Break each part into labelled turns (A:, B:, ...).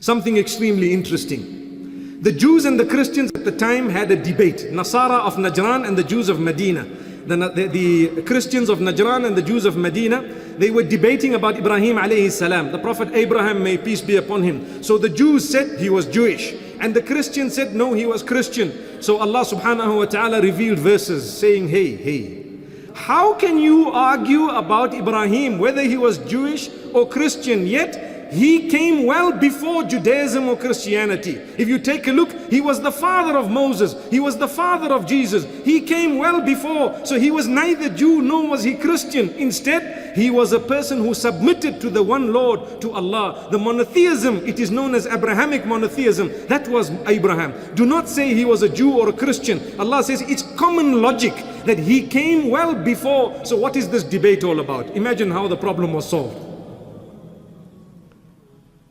A: something extremely interesting. The Jews and the Christians at the time had a debate. Nasara of Najran and the Jews of Medina. The Christians of Najran and the Jews of Medina, they were debating about Ibrahim alayhi salam, the Prophet Abraham, may peace be upon him. So the Jews said he was Jewish, and the Christians said no, he was Christian. So Allah subhanahu wa ta'ala revealed verses saying, hey, how can you argue about Ibrahim, whether he was Jewish or Christian, yet he came well before Judaism or Christianity. If you take a look, he was the father of Moses, he was the father of Jesus, he came well before. So he was neither Jew nor was he Christian. Instead, he was a person who submitted to the one Lord, to Allah. The monotheism, it is known as Abrahamic monotheism, that was Abraham. Do not say he was a Jew or a Christian. Allah says it's common logic that he came well before. So what is this debate all about? Imagine how the problem was solved.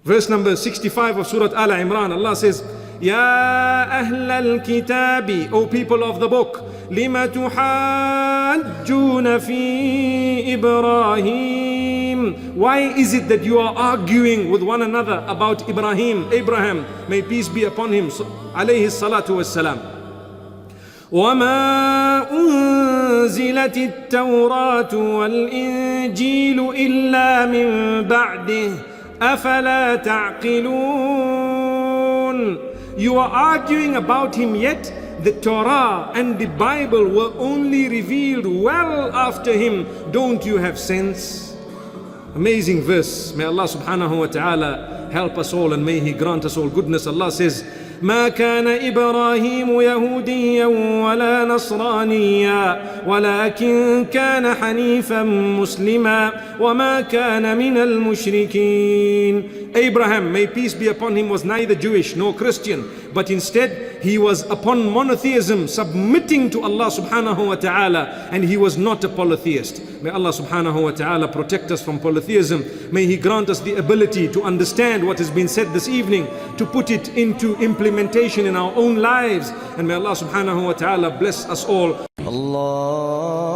A: Verse number 65 of Surah Al Imran, Allah says, Ya Ahl al-Kitabi, O people of the book, Lima tuhajjuna fi Ibrahim. Why is it that you are arguing with one another about Abraham, may peace be upon him, alayhi salatu wassalam. وما أنزلت التوراة والإنجيل إلا من بعده أفلا تعقلون. You are arguing about him, yet the Torah and the Bible were only revealed well after him. Don't you have sense? Amazing verse. May Allah subhanahu wa ta'ala help us all and may He grant us all goodness. Allah says, ما كان إبراهيم يهوديا ولا نصرانيا ولكن كان حنيفا مسلما وما كان من المشركين. Abraham, may peace be upon him, was neither Jewish nor Christian, but instead he was upon monotheism, submitting to Allah subhanahu wa ta'ala, and he was not a polytheist. May Allah subhanahu wa ta'ala protect us from polytheism. May He grant us the ability to understand what has been said this evening, to put it into implementation in our own lives, and may Allah subhanahu wa ta'ala bless us all.
B: Allah